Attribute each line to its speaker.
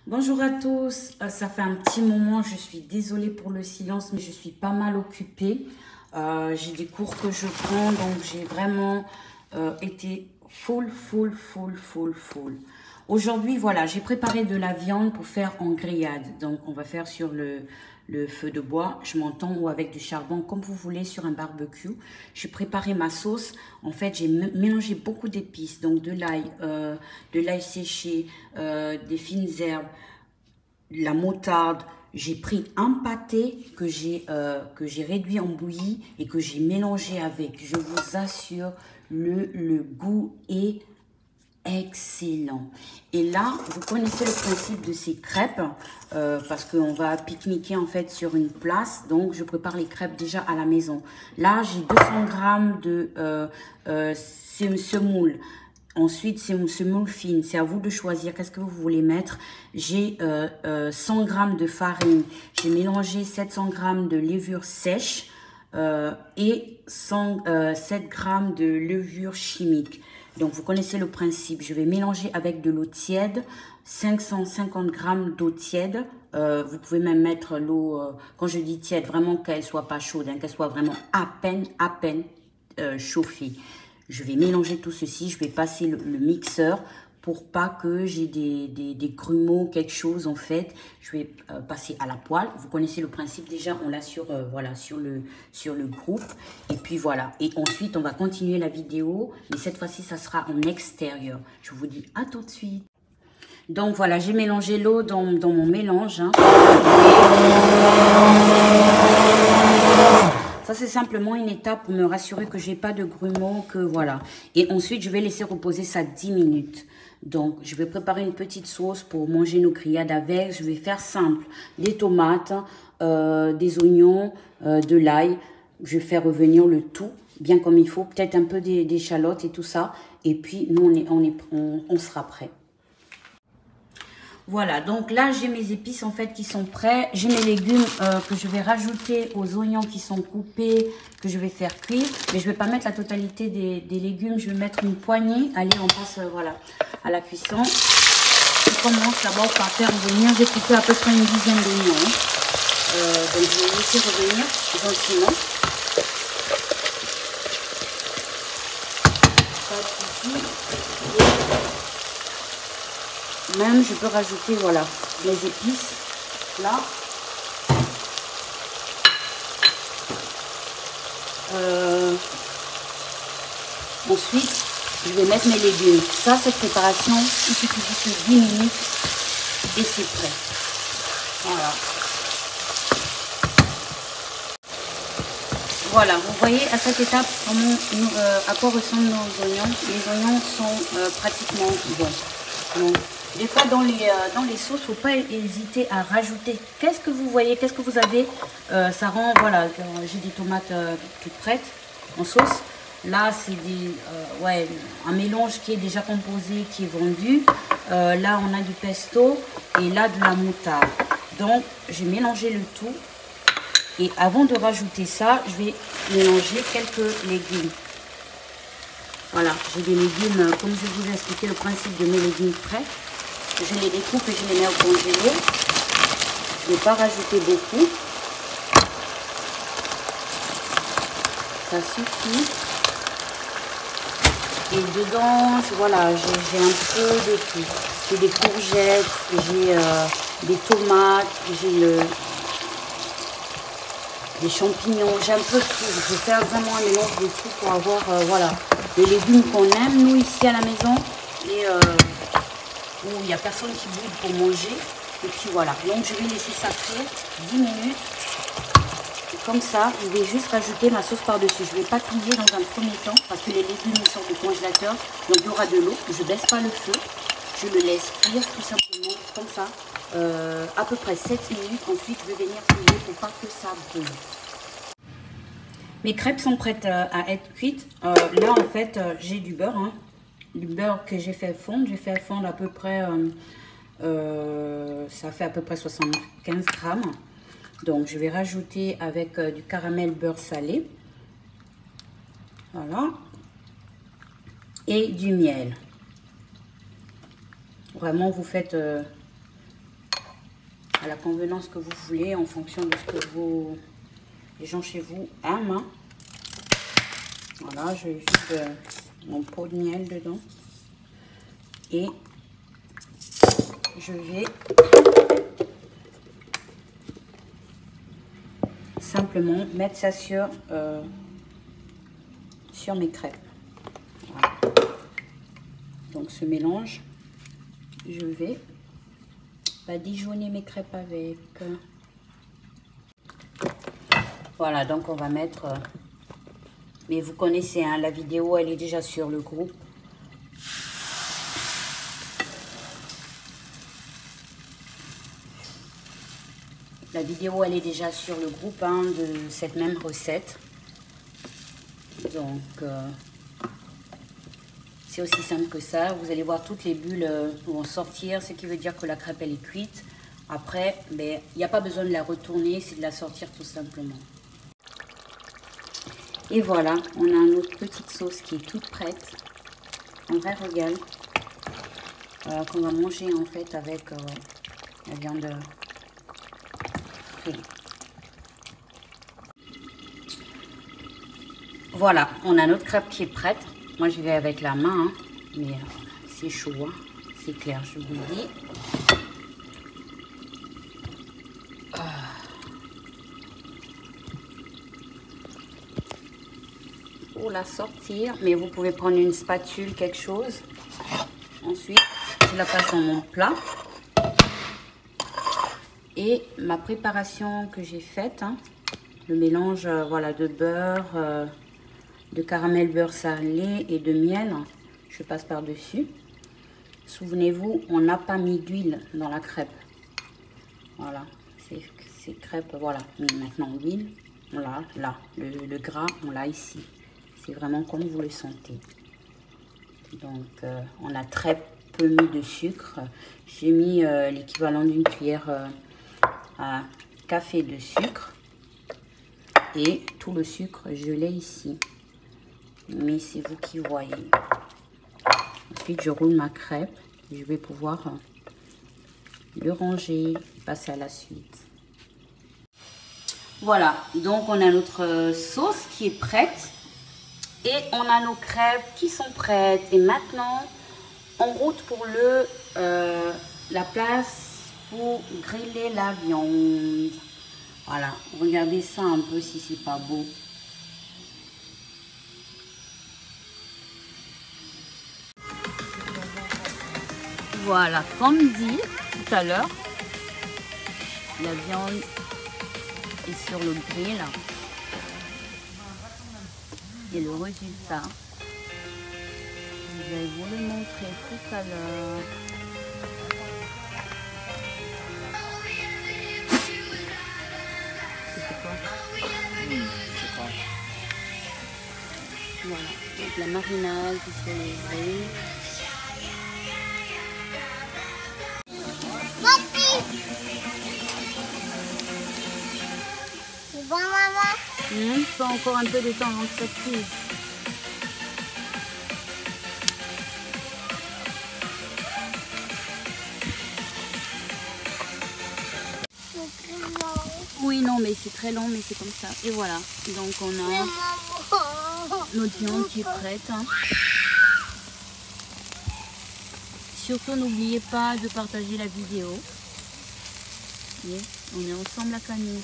Speaker 1: Bonjour à tous, ça fait un petit moment, je suis désolée pour le silence, mais je suis pas mal occupée. J'ai des cours que je prends, donc j'ai vraiment été full. Aujourd'hui, voilà, j'ai préparé de la viande pour faire en grillade. Donc, on va faire sur le feu de bois, je m'entends, ou avec du charbon, comme vous voulez, sur un barbecue. J'ai préparé ma sauce. En fait, j'ai mélangé beaucoup d'épices, donc de l'ail séché, des fines herbes, la moutarde. J'ai pris un pâté que j'ai réduit en bouillie et que j'ai mélangé avec. Je vous assure, le goût est excellent. Et là, vous connaissez le principe de ces crêpes parce qu'on va pique-niquer en fait sur une place. Donc, je prépare les crêpes déjà à la maison. Là, j'ai 200 grammes de semoule. Ensuite, c'est semoule fine. C'est à vous de choisir qu'est-ce que vous voulez mettre. J'ai 100 grammes de farine. J'ai mélangé 700 grammes de levure sèche et 7 grammes de levure chimique. Donc, vous connaissez le principe. Je vais mélanger avec de l'eau tiède, 550 grammes d'eau tiède. Vous pouvez même mettre l'eau, quand je dis tiède, vraiment qu'elle soit pas chaude, hein, qu'elle soit vraiment à peine chauffée. Je vais mélanger tout ceci. Je vais passer le mixeur pour pas que j'ai des grumeaux, quelque chose en fait. Je vais passer à la poêle. Vous connaissez le principe déjà, on l'a sur, voilà, sur le groupe. Et puis voilà. Et ensuite, on va continuer la vidéo. Mais cette fois-ci, ça sera en extérieur. Je vous dis à tout de suite. Donc voilà, j'ai mélangé l'eau dans mon mélange. Hein. Ça, c'est simplement une étape pour me rassurer que j'ai pas de grumeaux, que voilà. Et ensuite, je vais laisser reposer ça 10 minutes. Donc, je vais préparer une petite sauce pour manger nos grillades avec. Je vais faire simple. Des tomates, des oignons, de l'ail. Je vais faire revenir le tout bien comme il faut. Peut-être un peu d'échalotes et tout ça. Et puis, nous, on sera prêt. Voilà, donc là, j'ai mes épices en fait qui sont prêts. J'ai mes légumes que je vais rajouter aux oignons qui sont coupés, que je vais faire cuire. Mais je ne vais pas mettre la totalité des légumes, je vais mettre une poignée. Allez, on passe voilà, à la cuisson. Je commence d'abord par faire revenir. J'ai coupé à peu près une dizaine d'oignons. Donc, je vais laisser revenir gentiment. Pas de souci. Même, je peux rajouter, voilà, les épices, là. Ensuite, je vais mettre mes légumes. Ça, cette préparation, il suffit juste 10 minutes et c'est prêt. Voilà. Voilà, vous voyez à cette étape à quoi ressemblent nos oignons. Les oignons sont pratiquement bons. Donc, des fois, dans les sauces, il ne faut pas hésiter à rajouter. Qu'est-ce que vous voyez? Qu'est-ce que vous avez? Ça rend, voilà, j'ai des tomates toutes prêtes en sauce. Là, c'est ouais, un mélange qui est déjà composé, qui est vendu. Là, on a du pesto et là, de la moutarde. Donc, j'ai mélangé le tout. Et avant de rajouter ça, je vais mélanger quelques légumes. Voilà, j'ai des légumes, comme je vous ai expliqué le principe de mes légumes frais. Je les découpe et je les mets au congélo. Je ne vais pas rajouter beaucoup. Ça suffit. Et dedans, voilà, j'ai un peu de tout. J'ai des courgettes, j'ai des tomates, j'ai des champignons, j'ai un peu de tout. Je vais faire vraiment un mélange de tout pour avoir voilà, les légumes qu'on aime, nous, ici à la maison. Et où il n'y a personne qui bouge pour manger. Et puis voilà, donc je vais laisser ça cuire 10 minutes. Et comme ça, je vais juste rajouter ma sauce par-dessus. Je ne vais pas plier dans un premier temps parce que les légumes sortent du congélateur. Donc il y aura de l'eau. Je ne baisse pas le feu. Je le laisse cuire tout simplement comme ça. À peu près 7 minutes. Ensuite, je vais venir plier pour pas que ça brûle. Mes crêpes sont prêtes à être cuites. Là, en fait, j'ai du beurre. Hein. Du beurre que j'ai fait fondre. J'ai fait fondre à peu près, ça fait à peu près 75 grammes. Donc, je vais rajouter avec du caramel beurre salé. Voilà. Et du miel. Vraiment, vous faites à la convenance que vous voulez, en fonction de ce que les gens chez vous aiment. Voilà, je vide mon pot de miel dedans. Et je vais simplement mettre ça sur mes crêpes. Voilà. Donc ce mélange, je vais badigeonner mes crêpes avec. Voilà, donc on va mettre... mais vous connaissez, hein, la vidéo, elle est déjà sur le groupe. La vidéo, elle est déjà sur le groupe hein, de cette même recette. Donc, c'est aussi simple que ça. Vous allez voir toutes les bulles vont sortir, ce qui veut dire que la crêpe, elle est cuite. Après, il n'y a pas besoin de la retourner, c'est de la sortir tout simplement. Et voilà, on a notre petite sauce qui est toute prête. Un vrai régal. Qu'on va manger en fait avec la viande frite. Voilà, on a notre crêpe qui est prête. Moi, je vais avec la main, hein, mais c'est chaud, hein, c'est clair, je vous le dis. Pour la sortir, mais vous pouvez prendre une spatule, quelque chose. Ensuite, je la passe dans mon plat. Et ma préparation que j'ai faite, hein, le mélange voilà, de beurre, de caramel beurre salé et de miel, je passe par-dessus. Souvenez-vous, on n'a pas mis d'huile dans la crêpe. Voilà, ces crêpes, voilà. Maintenant, l'huile, on l'a là. Le gras, on l'a ici. C'est vraiment comme vous le sentez. Donc, on a très peu mis de sucre. J'ai mis l'équivalent d'une cuillère à café de sucre. Et tout le sucre, je l'ai ici. Mais c'est vous qui voyez. Ensuite, je roule ma crêpe. Je vais pouvoir le ranger et passer à la suite. Voilà, donc on a notre sauce qui est prête. Et on a nos crêpes qui sont prêtes. Et maintenant, en route pour la place pour griller la viande. Voilà, regardez ça un peu si c'est pas beau. Voilà, comme dit tout à l'heure, la viande est sur le grill. Et le résultat, je vais vous le montrer tout à l'heure. C'est quoi? Voilà, donc la marinade sur le grill.
Speaker 2: C'est bon, maman?
Speaker 1: Il faut encore un peu de temps avant que ça cuise. Oui, non, mais c'est très long, mais c'est comme ça. Et voilà, donc on a notre viande qui est prête. Hein. Surtout, n'oubliez pas de partager la vidéo. Et on est ensemble à Camille.